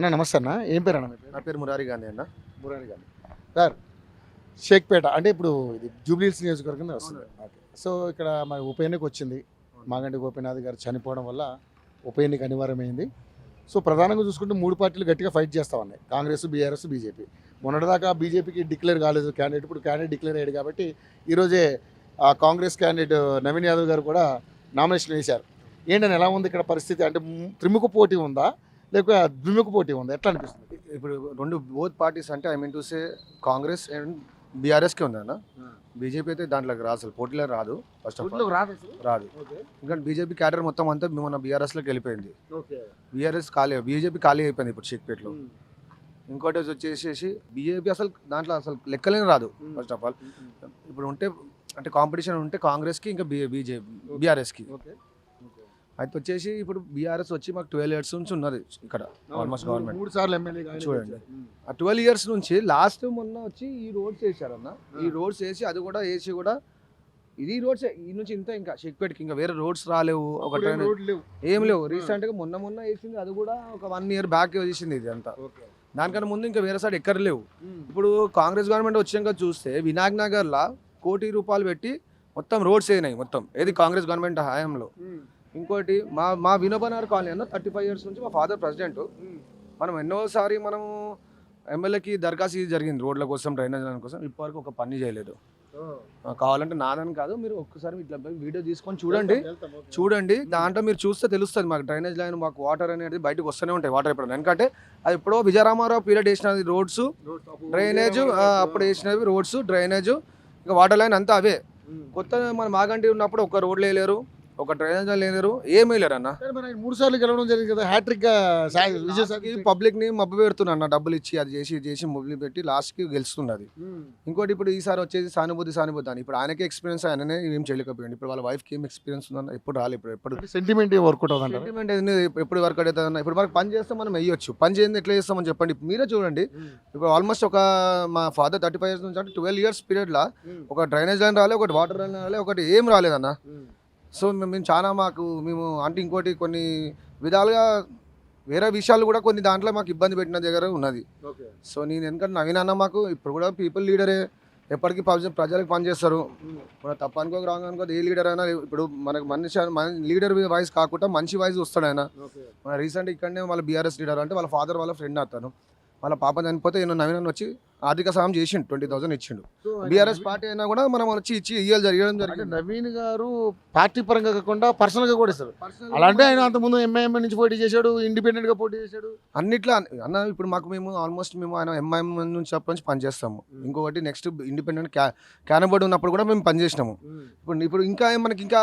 అన్న నమస్తే అన్న. ఏం పేరు అన్న మీ పేరు? నా పేరు మురారి గాంధీ అన్న. మురారి గారు. సార్ షేక్పేట అంటే ఇప్పుడు ఇది జూబ్లీహిల్స్ నియోజకవర్గం వస్తుంది. ఓకే. సో ఇక్కడ మరి ఉప ఎన్నిక వచ్చింది. మాగంటి గోపీనాథ్ గారు చనిపోవడం వల్ల ఉప ఎన్నిక అనివార్యమైంది. సో ప్రధానంగా చూసుకుంటే మూడు పార్టీలు గట్టిగా ఫైట్ చేస్తూ ఉన్నాయి, కాంగ్రెస్, బీఆర్ఎస్, బీజేపీ. మొన్నటిదాకా బీజేపీకి డిక్లేర్ కాలేదు క్యాండిడేట్, ఇప్పుడు క్యాండిడేట్ డిక్లేర్ అయ్యాడు కాబట్టి ఈరోజే కాంగ్రెస్ క్యాండిడేట్ నవీన్ యాదవ్ గారు కూడా నామినేషన్ వేశారు. ఏంటని ఎలా ఉంది ఇక్కడ పరిస్థితి? అంటే త్రిముఖ పోటీ ఉందా లేక ద్విముఖ పోటీ ఉందా? ఎట్లా అనిపిస్తుంది? ఇప్పుడు రెండు బోత్ పార్టీస్ అంటే I mean to say Congress and బీఆర్ఎస్కే ఉంది అన్న. బీజేపీ అయితే దాంట్లోకి రాదు, అసలు పోటీలో రాదు. ఫస్ట్ ఆఫ్ ఆల్ రాదు. ఎందుకంటే బీజేపీ క్యాడర్ మొత్తం అంతా మన బీఆర్ఎస్లోకి వెళ్ళిపోయింది. బీఆర్ఎస్ ఖాళీ, బీజేపీ ఖాళీ అయిపోయింది ఇప్పుడు షేక్పేటలో. ఇంకోటి వచ్చేసేసి బీజేపీ అసలు దాంట్లో అసలు లెక్కలేని రాదు. ఫస్ట్ ఆఫ్ ఆల్ ఇప్పుడు ఉంటే అంటే కాంపిటీషన్ ఉంటే కాంగ్రెస్కి ఇంకా బీఆర్ఎస్కి. అయితే వచ్చేసి ఇప్పుడు బీఆర్ఎస్ వచ్చి మాకు 12 years నుంచి ఉన్నది ఇక్కడ ఆల్మోస్ట్ గవర్నమెంట్. 3 సార్లు ఎమ్మెల్యే చూడండి, ఆ 12 years నుంచి లాస్ట్ మొన్న వచ్చి ఈ రోడ్స్ వేసారన్న. ఈ రోడ్స్ వేసి అది కూడా వేసి కూడా ఇది రోడ్స్ ఈ నుంచి ఇంత ఇంకా షేక్పేటకి ఇంకా వేరే రోడ్స్ రాలేవు, ఒక ఏం లేవు. రీసెంట్గా మొన్న వేసింది, అది కూడా ఒక 1 year బ్యాక్ వేసింది ఇది అంతా. దానికన్నా ముందు ఇంకా వేరే సైడ్ ఎక్కడ లేవు. ఇప్పుడు కాంగ్రెస్ గవర్నమెంట్ వచ్చాక చూస్తే వినాయక్ నగర్లో ₹1 కోటి పెట్టి మొత్తం రోడ్స్ అయినాయి మొత్తం, ఏది కాంగ్రెస్ గవర్నమెంట్ హయాంలో. ఇంకోటి మా వినోబనగర్ కాలనీ అన్న 35 years నుంచి మా ఫాదర్ ప్రెసిడెంట్. మనం ఎన్నోసారి మనం ఎమ్మెల్యేకి దరఖాస్తు జరిగింది రోడ్ల కోసం, డ్రైనేజ్ లైన్ కోసం. ఇప్పటివరకు ఒక పని చేయలేదు. కావాలంటే నాదని కాదు, మీరు ఒక్కసారి ఇట్లా వీడియో తీసుకొని చూడండి. దాంట్లో మీరు చూస్తే తెలుస్తుంది మాకు డ్రైనేజ్ లైన్, మాకు వాటర్ అనేది బయటకు వస్తూనే ఉంటాయి. వాటర్ ఎప్పుడు ఎందుకంటే అది ఎప్పుడో విజయరామారావు పీరియడ్ వేసినది రోడ్స్, డ్రైనేజ్, అప్పుడు వేసినవి రోడ్స్, డ్రైనేజ్, ఇంకా వాటర్ లైన్ అంతా అవే. కొత్త మన మాగంటి ఉన్నప్పుడు ఒక రోడ్లు వేయలేరు, ఒక డ్రైనేజ్ లేరు, ఏమీ లేరు అన్న. 3 సార్లు గెలవడం జరిగింది కదా, హ్యాట్రిక్ గా పబ్లిక్ ని మబ్బు పెడుతున్నా అన్న, డబ్బులు ఇచ్చి అది చేసి మొబైల్ పెట్టి లాస్ట్ కి గెలుస్తున్నది. ఇంకోటి ఇప్పుడు ఈసారి వచ్చేసి సానుభూతి అని. ఇప్పుడు ఆయనకే ఎక్స్పీరియన్స్, ఆయననే ఏం చేయలేకపోయింది. ఇప్పుడు వాళ్ళ వైఫ్ కి ఏం ఎక్స్పీరియన్స్ ఉందన్న, ఎప్పుడు రాలేదు. ఎప్పుడు సెంటిమెంట్ వర్కౌట్ అవుతుంది, సెంటిమెంట్ ఎప్పుడు వర్క్ అవుతుంది అన్న. ఇప్పుడు మనకు పని చేస్తే మనం వేయొచ్చు, పని చేయండి ఎట్లా చేస్తామని చెప్పండి. మీరే చూడండి, ఇప్పుడు ఆల్మోస్ట్ ఒక మా ఫాదర్ 35 years నుంచి అంటే 12 years పీరియడ్ లా ఒక డ్రైనేజ్ లైన్ రాలే, ఒకటి వాటర్ లైన్ రాలే, ఒకటి ఏం రాలేదన్న. సో మేము చాలా మేము అంటే ఇంకోటి కొన్ని విధాలుగా వేరే విషయాలు కూడా కొన్ని దాంట్లో మాకు ఇబ్బంది పెట్టిన దగ్గర ఉన్నది. సో నేను ఎందుకంటే నవీన్ అన్న మాకు ఇప్పుడు కూడా పీపుల్ లీడరే, ఎప్పటికీ ప్రజలకు పనిచేస్తారు. మన తప్పు అనుకోక రాంగ్ అనుకోదు, ఏ లీడర్ అయినా ఇప్పుడు మనకు మన లీడర్ వాయిస్ కాకుండా మంచి వాయిస్ వస్తాడు ఆయన. మన రీసెంట్ ఇక్కడనే వాళ్ళ బీఆర్ఎస్ లీడర్ అంటే వాళ్ళ ఫాదర్ వాళ్ళ ఫ్రెండ్ అతను, వాళ్ళ పాప చనిపోతే ఈయన నవీన్ వచ్చి ఆర్థిక సహాయం చేసిండు, 20,000 ఇచ్చిండు. బీఆర్ఎస్ పార్టీ అయినా కూడా మనం వచ్చి ఇయ్యాలి జరగడం జరిగింది. నవీన్ గారు పార్టీ పరంగా కాకుండా పర్సనల్ గా కూడా ఇస్తారు. అలాంటి ఆయన అంతకుముందు ఎంఐఎం నుంచి పోటీ చేశాడు, ఇండిపెండెంట్ గా పోటీ చేశాడు, అన్నిట్లా అన్న. ఇప్పుడు మేము ఆల్మోస్ట్ ఆయన ఎంఐఎం నుంచి అప్పటి పనిచేస్తాము. ఇంకొకటి నెక్స్ట్ ఇండిపెండెంట్ క్యానబోర్డ్ ఉన్నప్పుడు కూడా మేము పనిచేసినాము. ఇప్పుడు ఇంకా మనకి ఇంకా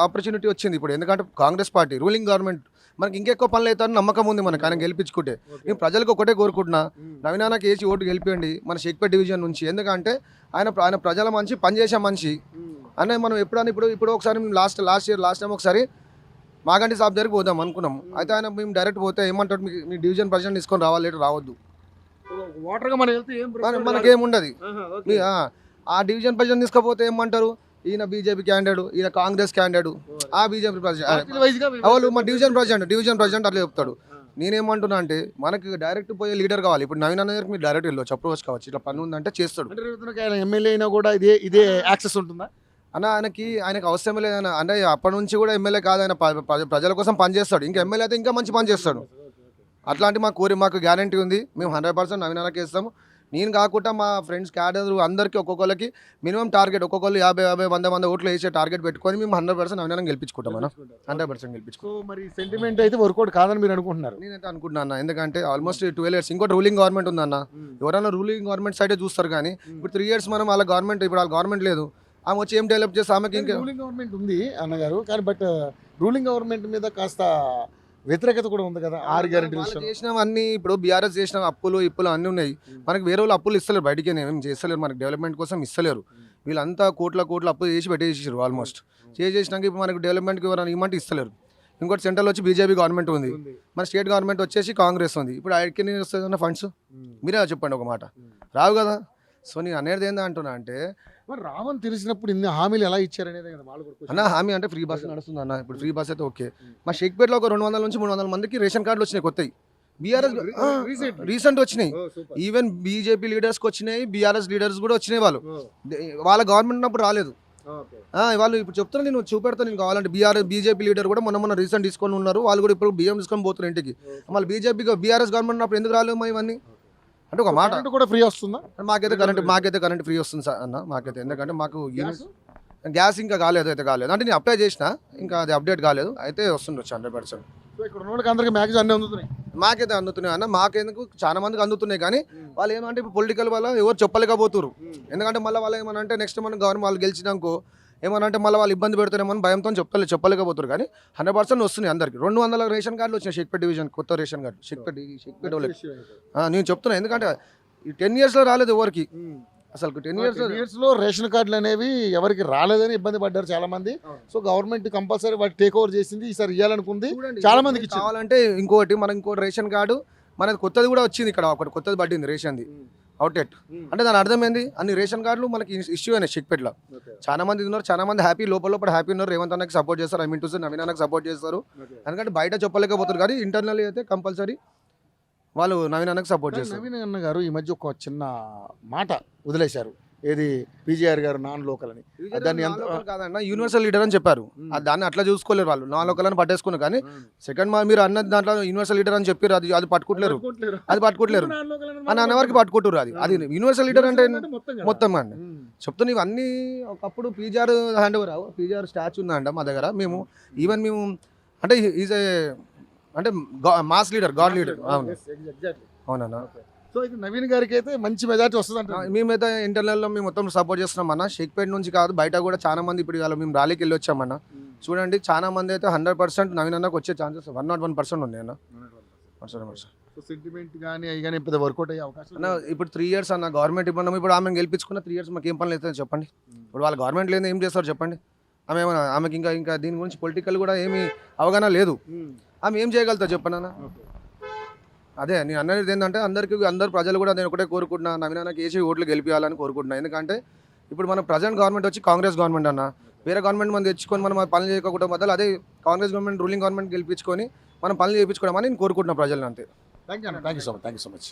ఆపర్చునిటీ వచ్చింది ఇప్పుడు, ఎందుకంటే కాంగ్రెస్ పార్టీ రూలింగ్ గవర్నమెంట్ మనకి ఇంకెక్కువ పనులు అవుతారని నమ్మకం ఉంది మనకు, ఆయన గెలిపించుకుంటే. నేను ప్రజలకు ఒకటే కోరుకుంటున్నా, నవీనాన్నకి వేసి ఓటు గెలిపియండి మన షేక్పేట డివిజన్ నుంచి. ఎందుకంటే ఆయన ప్రజల మనిషి, పనిచేసే మనిషి అనే. మనం ఎప్పుడైనా ఇప్పుడు ఒకసారి లాస్ట్ టైం ఒకసారి మాగంటి సాబ్ దగ్గరికి పోదాం అనుకున్నాము. అయితే ఆయన మేము డైరెక్ట్ పోతే ఏమంటాడు, మీ డివిజన్ ప్రెసిడెంట్ తీసుకొని రావాలి, రావద్దు, మనకేముండదు. ఆ డివిజన్ ప్రెసిడెంట్ తీసుకపోతే ఏమంటారు, ఈయన బీజేపీ క్యాండిడేట్, ఈయన కాంగ్రెస్ క్యాండిడేట్, ఆ బీజేపీ ప్రెసిడెంట్ వాళ్ళు మా డివిజన్ ప్రెసిడెంట్ అట్లా చెప్తాడు. నేనేమంటున్నా అంటే మనకి డైరెక్ట్ పోయే లీడర్ కావాలి. ఇప్పుడు నవీన్ అన్న దగ్గరికి మీరు డైరెక్ట్ వెళ్ళవచ్చు, అప్రోచ్ కావచ్చు, ఇట్లా పని ఉందంటే చేస్తాడు. ఎమ్మెల్యే అయినా కూడా ఇదే యాక్సెస్ ఉంటుందా అన్న? ఆయనకి అవసరం లేదన్న. అంటే అప్పటి నుంచి కూడా ఎమ్మెల్యే కాదు, ఆయన ప్రజల కోసం పనిచేస్తాడు. ఇంకా ఎమ్మెల్యే అయితే ఇంకా మంచి పని చేస్తాడు. అట్లాంటి మాకు గ్యారంటీ ఉంది. మేము 100% నవీన్ అన్నకి ఇస్తాము. నేను కాకుండా మా ఫ్రెండ్స్ క్యాడర్ అందరికీ ఒక్కొక్కరికి మినిమం టార్గెట్, ఒక్కొక్కరు 50, 100 ఓట్లు వేసే టార్గెట్ పెట్టుకొని మేము 100% నవీనాన్ని గెలిపించుకుంటాం మనం, 100% గెలిపించుకుంటాం. మరి సెంటిమెంట్ అయితే వర్కౌట్ కాదని మీరు అనుకుంటున్నారు? నేనైతే అనుకుంటున్నా, ఎందుకంటే ఆల్మోస్ట్ 12 years ఇంకోటి రూలింగ్ గవర్నమెంట్ ఉందన్న. ఎవరైనా రూలింగ్ గవర్నమెంట్ సైడే చూస్తారు, కానీ ఇప్పుడు 3 years మనం వాళ్ళ గవర్నమెంట్, ఇప్పుడు వాళ్ళ గవర్నమెంట్ లేదు, ఆమె వచ్చి ఏం డెవలప్ చేస్తే ఆమెకి ఇంకా రూలింగ్ గవర్నమెంట్ ఉంది అన్నగారు. కానీ బట్ రూలింగ్ గవర్నమెంట్ మీద కాస్త వ్యతిరేకత కూడా ఉంది కదా. 6 గ్యారెంటీలు చేసినవన్నీ ఇప్పుడు బీఆర్ఎస్ చేసిన అప్పులు అన్నీ ఉన్నాయి. మనకి వేరే వాళ్ళు అప్పులు ఇస్తలేరు, బయటికి ఏం చేస్తలేరు, మనకి డెవలప్మెంట్ కోసం ఇస్తలేరు. వీళ్ళంతా కోట్ల అప్పు చేసి పెట్టేసారు ఆల్మోస్ట్. చేసినాక ఇప్పుడు మనకి డెవలప్మెంట్కి ఎవరైనా ఇవ్వమంటే ఇస్తలేరు. ఇంకోటి సెంట్రల్ వచ్చి బీజేపీ గవర్నమెంట్ ఉంది, మన స్టేట్ గవర్నమెంట్ వచ్చేసి కాంగ్రెస్ ఉంది. ఇప్పుడు ఆయనకి వస్తుంది ఫండ్స్, మీరే చెప్పండి ఒక మాట, రావు కదా. సో నేను అనేది ఏందా అంటున్నా అంటే, మరి రావని తెలిసినప్పుడు ఇన్ని హామీలు ఎలా ఇచ్చారనేది కదా వాళ్ళు కూడా. అన్న హామీ అంటే ఫ్రీ బస్ నడుస్తుంది అన్న. ఇప్పుడు ఫ్రీ బస్ అయితే ఓకే. మా షేక్పేటలో ఒక 200 నుంచి 300 మందికి రేషన్ కార్డులు వచ్చినాయి కొత్తవి. BRS Recently. రీసెంట్ వచ్చినాయి. ఈవెన్ బీజేపీ లీడర్స్కి వచ్చినాయి, బీఆర్ఎస్ లీడర్స్ కూడా వచ్చినాయి. వాళ్ళ గవర్నమెంట్ ఉన్నప్పుడు రాలేదు. వాళ్ళు ఇప్పుడు చెప్తున్నా, నేను చూపెడతాను, నేను కావాలంటే బీజేపీ లీడర్ కూడా మొన్న రీసెంట్ తీసుకొని ఉన్నారు. వాళ్ళు కూడా ఇప్పుడు బియ్యం తీసుకొని పోతున్నారు ఇంటికి. మళ్ళీ బీఆర్ఎస్ గవర్నమెంట్ ఉన్నప్పుడు ఎందుకు రాలేము ఇవన్నీ అంటే ఒక మాట. కూడా ఫ్రీ వస్తుందా? మాకైతే కరెంట్ ఫ్రీ వస్తుంది సార్ అన్న మాకైతే. ఎందుకంటే మాకు గ్యాస్ ఇంకా కాలేదు అంటే నేను అప్లై చేసిన, ఇంకా అది అప్డేట్ కాలేదు, అయితే వస్తుండొచ్చు 100%. సో ఇక్కడ ఉన్న వాళ్ళకి అందరికీ మ్యాక్సిమం అన్నీ అందుతున్నాయి. మాకైతే అందుతున్నాయి అన్న, మాకెందుకు చాలా మందికి అందుతున్నాయి. కానీ వాళ్ళు ఏమంటే ఇప్పుడు పొలిటికల్ వల్ల ఎవరు చెప్పలేకపోతున్నారు. ఎందుకంటే మళ్ళీ వాళ్ళు ఏమనంటే నెక్స్ట్ మన గవర్నమెంట్ వాళ్ళు గెలిచినాకో ఏమనంటే మళ్ళీ వాళ్ళు ఇబ్బంది పెడతారేమో భయంతో చెప్పలేకపోతారు. కానీ 100% వస్తున్నాయి అందరికి. 200 రేషన్ కార్డులు వచ్చినాయి షేక్పేట డివిజన్, కొత్త రేషన్ కార్డు షేక్పేట వాళ్ళకి. నేను చెప్తున్నా, ఎందుకంటే ఈ 10 yearsలో రాలేదు ఎవరికి అసలు. 10 yearsలో రేషన్ కార్డులు అనేవి ఎవరికి రాలేదని ఇబ్బంది పడ్డారు చాలా మంది. సో గవర్నమెంట్ కంపల్సరీ వాటి టేక్ ఓవర్ చేసింది, ఈసారి ఇవ్వాలనుకుంది, చాలా మందికి కావాలంటే. ఇంకోటి రేషన్ కార్డు మనది కొత్తది కూడా వచ్చింది ఇక్కడ, ఒకటి కొత్తది పట్టింది రేషన్ది అవుట్లెట్. అంటే దాని అర్థం ఏంది, అన్ని రేషన్ కార్డులు మనకి ఇష్యూ అయినాయి షేక్పేటలో. చాలా మంది ఉన్నారు, చాలా మంది హ్యాపీ, లోపల హ్యాపీ ఉన్నారు. రేవంత్ అన్నకి సపోర్ట్ చేస్తారు, ఐ మీన్ టు సే నవీన్ అన్నకి సపోర్ట్ చేస్తారు. ఎందుకంటే బయట చెప్పలేకపోతారు, కానీ ఇంటర్నల్ అయితే కంపల్సరీ వాళ్ళు నవీన్ అన్నకి సపోర్ట్ చేస్తారు. నవీన్ అన్న గారు ఈ మధ్య ఒక చిన్న మాట వదిలేశారు, ఏది పీజీఆర్ గారు నాన్ లోకల్ అని. దాన్ని కాదన్న, యూనివర్సల్ లీడర్ అని చెప్పారు. దాన్ని అట్లా చూసుకోలేరు వాళ్ళు, నాన్ లోకల్ అని పట్టేసుకున్నారు. కానీ సెకండ్ మీరు అన్న దాంట్లో యూనివర్సల్ లీడర్ అని చెప్పారు, అది పట్టుకుంటలేరు అని అన్నవారికి పట్టుకుంటారు. అది యూనివర్సల్ లీడర్ అంటే మొత్తం అండి చెప్తున్నా. ఇవన్నీ ఒకప్పుడు PGR hand over, PGR statue ఉందంట మా దగ్గర. మేము అంటే ఈజ్ అంటే మాస్ లీడర్, గాడ్ లీడర్. అవునన్నా. సో ఇది నవీన్ గారికి అయితే మంచి మెజార్టీ వస్తుంది అంటే మేమైతే ఇంటర్నల్లో మేము మొత్తం సపోర్ట్ చేస్తున్నాం అన్న. షేక్పేట నుంచి కాదు, బయట కూడా చాలా మంది ఇప్పుడు ఇవాళ మేము ర్యాలీకి వెళ్ళి వచ్చామన్న. చూడండి, చాలా మంది అయితే 100% నవీన్ అన్నకు వచ్చే ఛాన్సెస్ 101% ఉన్నాయి అన్న. సెంటిమెంట్ కానీ అవి కానీ పెద్ద వర్కౌట్ అయ్యే అవకాశం అన్న. ఇప్పుడు 3 years అన్న గవర్నమెంట్ ఇవ్వడం. ఇప్పుడు ఆమె గెలిపించుకున్న 3 years మాకు ఏం పనులు అవుతుంది చెప్పండి. ఇప్పుడు వాళ్ళ గవర్నమెంట్ లేదు, ఏం చేస్తారు చెప్పండి. ఆమెకి ఇంకా దీని గురించి పొలిటికల్ కూడా ఏమీ అవగాహన లేదు. ఆమె ఏం చేయగలుగుతా చెప్పండి అన్న. అదే నేను అన్నది ఏంటంటే, అందరు ప్రజలు కూడా నేను ఒకటే కోరుకుంటున్నా, నవీన్ అన్నకి వేసి ఓట్లు గెలిపించాలని కోరుకుంటున్నా. ఎందుకంటే ఇప్పుడు మన ప్రజెంట్ గవర్నమెంట్ వచ్చి కాంగ్రెస్ గవర్నమెంట్ అన్న. వేరే గవర్నమెంట్ మనం తెచ్చుకొని మనం పనులు చేయకపోవడం బదులు అదే కాంగ్రెస్ గవర్నమెంట్, రూలింగ్ గవర్నమెంట్ గెలిపించుకొని మనం పనులు చేయించుకోవడం అని నేను కోరుకుంటున్నా ప్రజలను. అంతే. Thank you so much.